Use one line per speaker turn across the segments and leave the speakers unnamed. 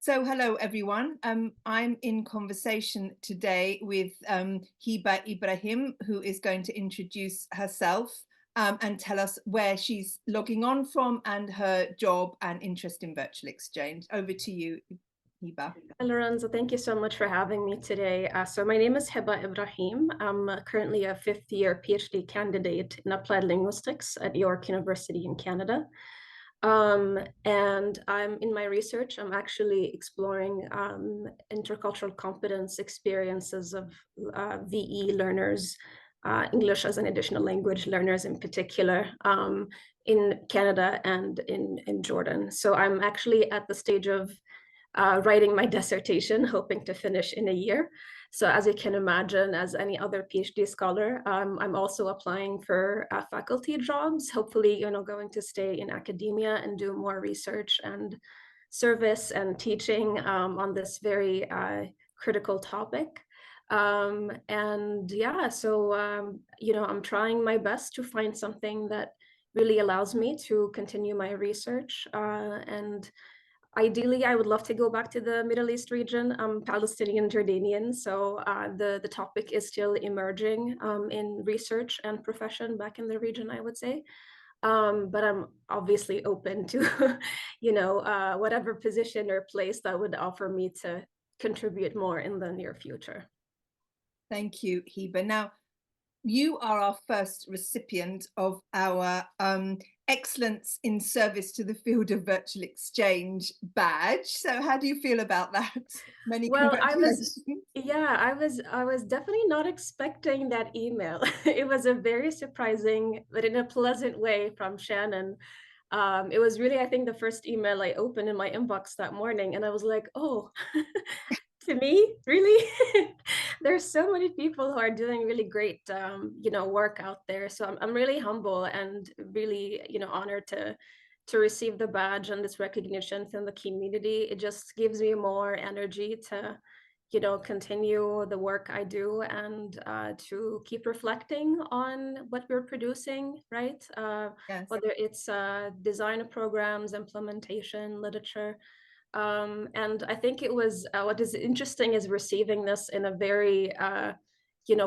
So hello everyone. I'm in conversation today with Hiba Ibrahim, who is going to introduce herself and tell us where she's logging on from and her job and interest in virtual exchange. Over to you, Hiba.
Lorenzo, thank you so much for having me today. So my name is Hiba Ibrahim. I'm currently a fifth-year PhD candidate in applied linguistics at York University in Canada. And I'm in my research, I'm actually exploring intercultural competence experiences of VE learners, English as an additional language learners in particular, in Canada and in Jordan. So I'm actually at the stage of writing my dissertation, hoping to finish in a year. So as you can imagine, as any other PhD scholar, I'm also applying for faculty jobs, hopefully, going to stay in academia and do more research and service and teaching on this very critical topic. And yeah, so, I'm trying my best to find something that really allows me to continue my research and ideally, I would love to go back to the Middle East region. I'm Palestinian Jordanian, so the topic is still emerging in research and profession back in the region, I would say. But I'm obviously open to, whatever position or place that would offer me to contribute more in the near future.
Thank you, Hiba. Now, you are our first recipient of our Excellence in Service to the Field of Virtual Exchange badge. So how do you feel about that? Many
Well,
congratulations.
I was definitely not expecting that email. It was a very surprising, but in a pleasant way from Shannon. It was really, I think, the first email I opened in my inbox that morning, and I was like, oh, to me, really? There's so many people who are doing really great, work out there. So I'm really humble and really, honored to receive the badge and this recognition from the community. It just gives me more energy to, continue the work I do and to keep reflecting on what we're producing, right?
Yes.
Whether it's design programs, implementation, literature. And I think it was what is interesting is receiving this in a very,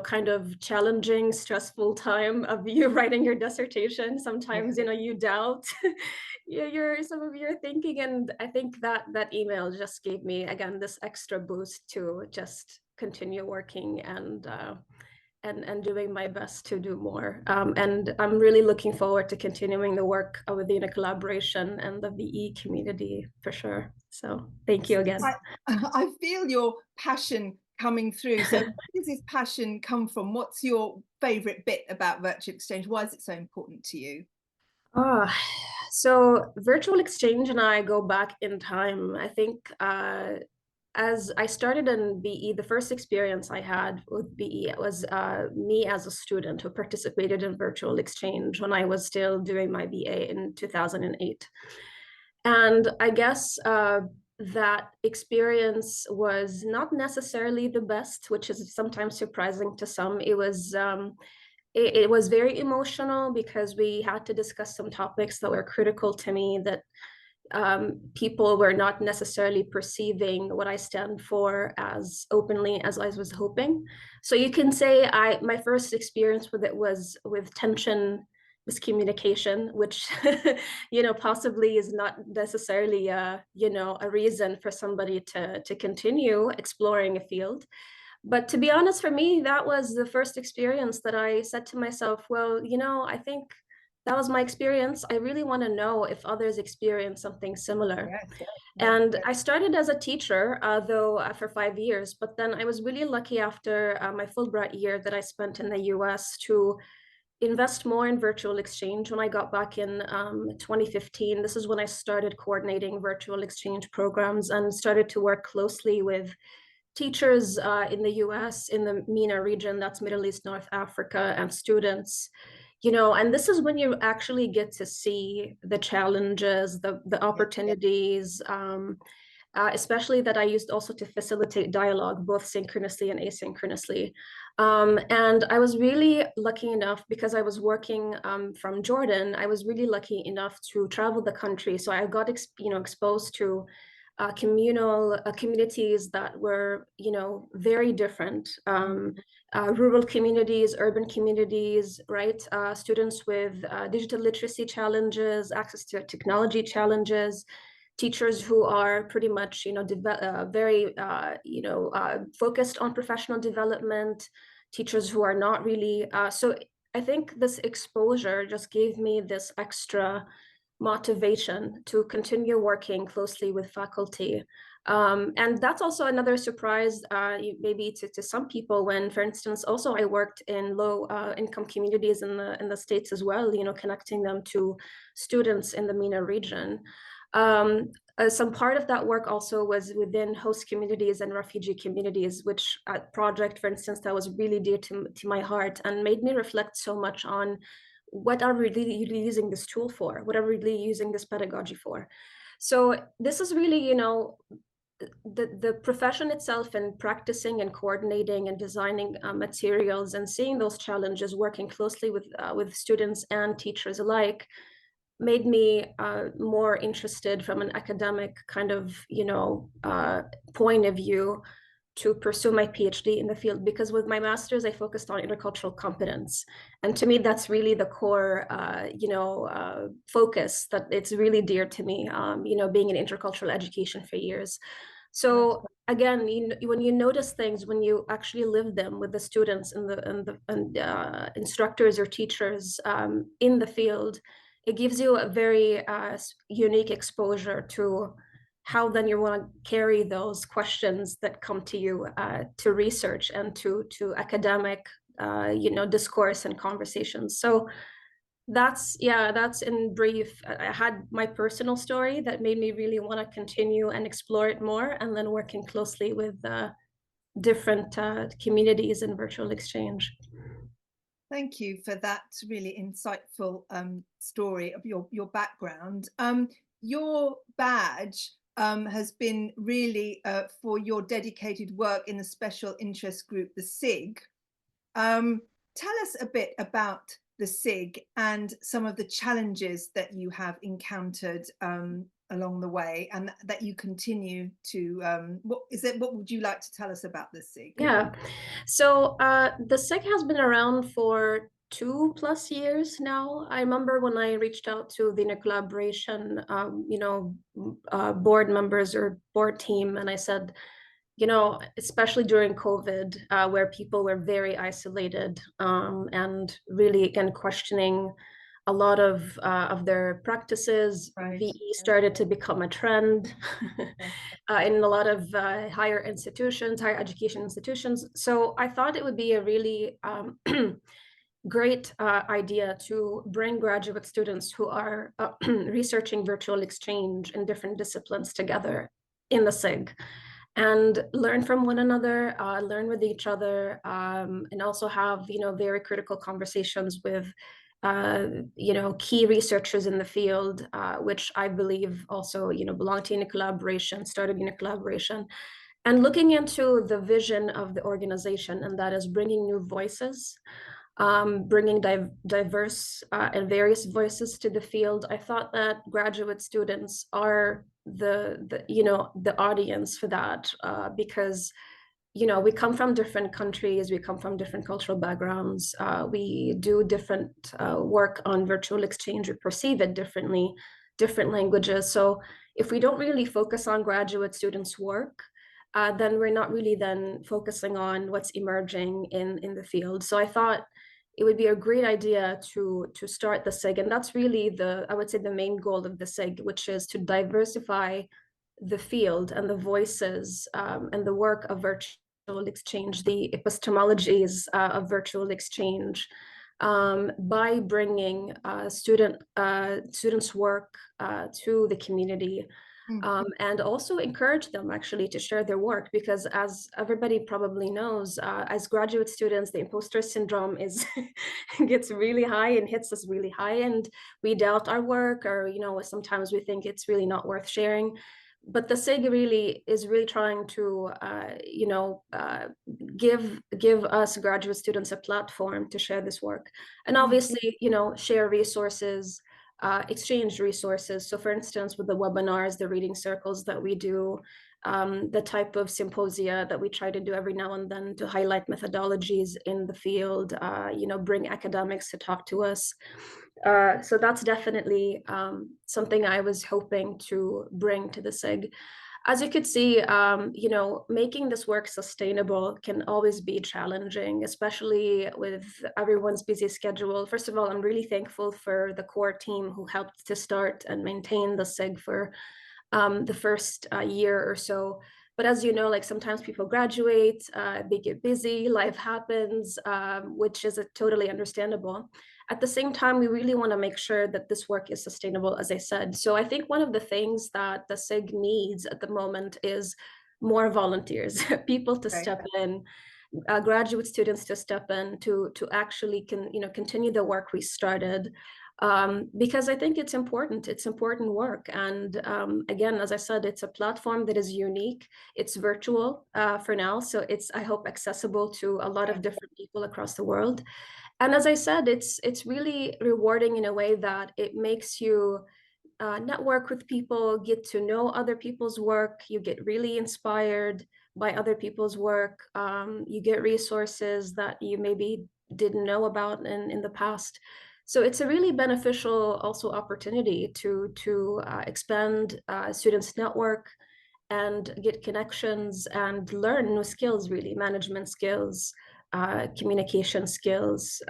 kind of challenging, stressful time of you writing your dissertation. Sometimes, you doubt some of your thinking. And I think that email just gave me, again, this extra boost to just continue working and doing my best to do more. And I'm really looking forward to continuing the work with the UNICollaboration and the VE community for sure. So thank you again.
I feel your passion coming through. So where does this passion come from? What's your favorite bit about virtual exchange? Why is it so important to you?
Ah, so virtual exchange and I go back in time. I think as I started in BE, the first experience I had with BE was me as a student who participated in virtual exchange when I was still doing my BA in 2008. And I guess that experience was not necessarily the best, which is sometimes surprising to some. It was very emotional because we had to discuss some topics that were critical to me that people were not necessarily perceiving what I stand for as openly as I was hoping. So you can say my first experience with it was with tension, miscommunication, which possibly is not necessarily a reason for somebody to continue exploring a field. But to be honest, for me, that was the first experience that I said to myself, well, I think that was my experience. I really want to know if others experience something similar.
Yes, yes,
And
yes.
I started as a teacher, though, for 5 years. But then I was really lucky after my Fulbright year that I spent in the US to invest more in virtual exchange. When I got back in 2015, this is when I started coordinating virtual exchange programs and started to work closely with teachers in the US, in the MENA region, that's Middle East, North Africa, and students. And this is when you actually get to see the challenges, the opportunities, especially that I used also to facilitate dialogue, both synchronously and asynchronously. And I was really lucky enough because I was working from Jordan. I was really lucky enough to travel the country. So I got exposed to communal communities that were, very different. Rural communities, urban communities, right? Students with digital literacy challenges, access to technology challenges, teachers who are pretty much, very, focused on professional development, teachers who are not really. So I think this exposure just gave me this extra motivation to continue working closely with faculty. And that's also another surprise, maybe to some people, when, for instance, also I worked in low income communities in the States as well, connecting them to students in the MENA region. Some part of that work also was within host communities and refugee communities, which project, for instance, that was really dear to my heart and made me reflect so much on what are we really using this tool for? What are we really using this pedagogy for? So this is really, the profession itself, and practicing and coordinating and designing materials and seeing those challenges, working closely with students and teachers alike, made me more interested from an academic kind of, point of view to pursue my PhD in the field, because with my master's, I focused on intercultural competence. And to me, that's really the core, focus that it's really dear to me, being in intercultural education for years. So again, when you notice things, when you actually live them with the students and instructors or teachers in the field, it gives you a very unique exposure to how then you want to carry those questions that come to you to research and to academic discourse and conversations. So that's in brief. I had my personal story that made me really want to continue and explore it more, and then working closely with different communities in virtual exchange.
Thank you for that really insightful story of your background. Your badge has been really for your dedicated work in the special interest group, the SIG. Tell us a bit about the SIG and some of the challenges that you have encountered along the way, and that you continue to. What would you like to tell us about the SIG?
Yeah, so the SIG has been around for 2+ years now. I remember when I reached out to the UNICollaboration, board members or board team, and I said, especially during COVID, where people were very isolated and really, again, questioning a lot of their practices.
Right.
VE started to become a trend in a lot of higher education institutions. So I thought it would be a really great idea to bring graduate students who are researching virtual exchange in different disciplines together in the SIG, and learn from one another, learn with each other, and also have, very critical conversations with, key researchers in the field, which I believe also, belong to UNICollaboration, started UNICollaboration, and looking into the vision of the organization, and that is bringing new voices, bringing diverse and various voices to the field. I thought that graduate students are the audience for that, because we come from different countries, we come from different cultural backgrounds, we do different work on virtual exchange, we perceive it differently, different languages. So if we don't really focus on graduate students' work, then we're not really then focusing on what's emerging in the field. So I thought it would be a great idea to start the SIG, and that's really I would say the main goal of the SIG, which is to diversify the field and the voices and the work of virtual exchange, the epistemologies of virtual exchange, by bringing students' work to the community. And also encourage them actually to share their work, because as everybody probably knows, as graduate students, the imposter syndrome gets really high and hits us really high, and we doubt our work, or sometimes we think it's really not worth sharing. But the SIG really is trying to give us graduate students a platform to share this work, and obviously share resources, exchange resources. So for instance, with the webinars, the reading circles that we do, the type of symposia that we try to do every now and then to highlight methodologies in the field, bring academics to talk to us. So that's definitely something I was hoping to bring to the SIG. As you could see, making this work sustainable can always be challenging, especially with everyone's busy schedule. First of all, I'm really thankful for the core team who helped to start and maintain the SIG for the first year or so. But as you know, like sometimes people graduate, they get busy, life happens, which is totally understandable. At the same time, we really want to make sure that this work is sustainable, as I said. So I think one of the things that the SIG needs at the moment is more volunteers, people to
Right.
step in, graduate students to step in to actually continue the work we started, because I think it's important. It's important work. And again, as I said, it's a platform that is unique. It's virtual for now, so it's, I hope, accessible to a lot of different people across the world. And as I said, it's really rewarding in a way that it makes you network with people, get to know other people's work. You get really inspired by other people's work. You get resources that you maybe didn't know about in the past. So it's a really beneficial also opportunity to expand students' network and get connections and learn new skills, really management skills, communication skills.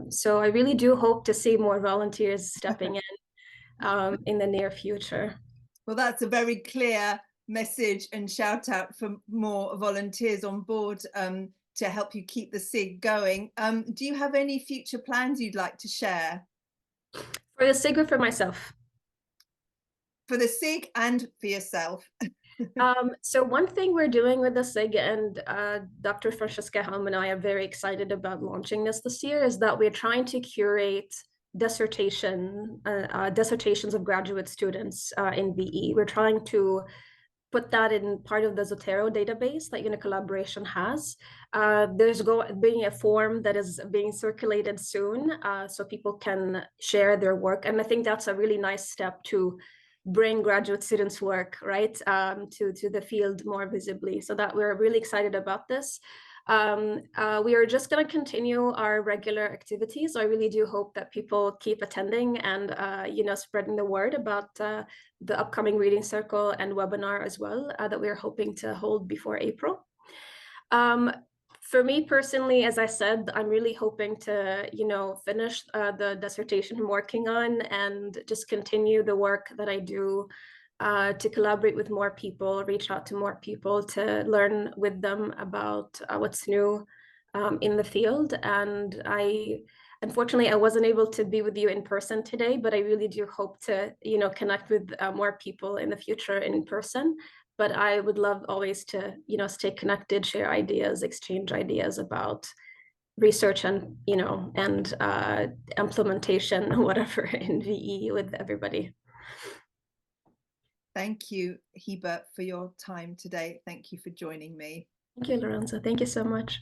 So I really do hope to see more volunteers stepping in the near future.
Well, that's a very clear message and shout out for more volunteers on board to help you keep the SIG going. Do you have any future plans you'd like to share?
For the sake of for myself.
For the SIG and for yourself?
So one thing we're doing with the SIG, and Dr. Francesca Helm and I are very excited about launching this year, is that we're trying to curate dissertations of graduate students in VE. We're trying to put that in part of the Zotero database that UNICollaboration has. There's being a form that is being circulated soon, so people can share their work. And I think that's a really nice step to bring graduate students' work, right, to the field more visibly. So that we're really excited about this. We are just going to continue our regular activities. I really do hope that people keep attending and spreading the word about the upcoming reading circle and webinar as well that we're hoping to hold before April. For me personally, as I said, I'm really hoping to, finish the dissertation I'm working on and just continue the work that I do to collaborate with more people, reach out to more people, to learn with them about what's new in the field. And unfortunately, I wasn't able to be with you in person today, but I really do hope to, connect with more people in the future in person. But I would love always to, stay connected, share ideas, exchange ideas about research and, implementation, whatever, in VE with everybody.
Thank you, Hiba, for your time today. Thank you for joining me.
Thank you, Lorenzo. Thank you so much.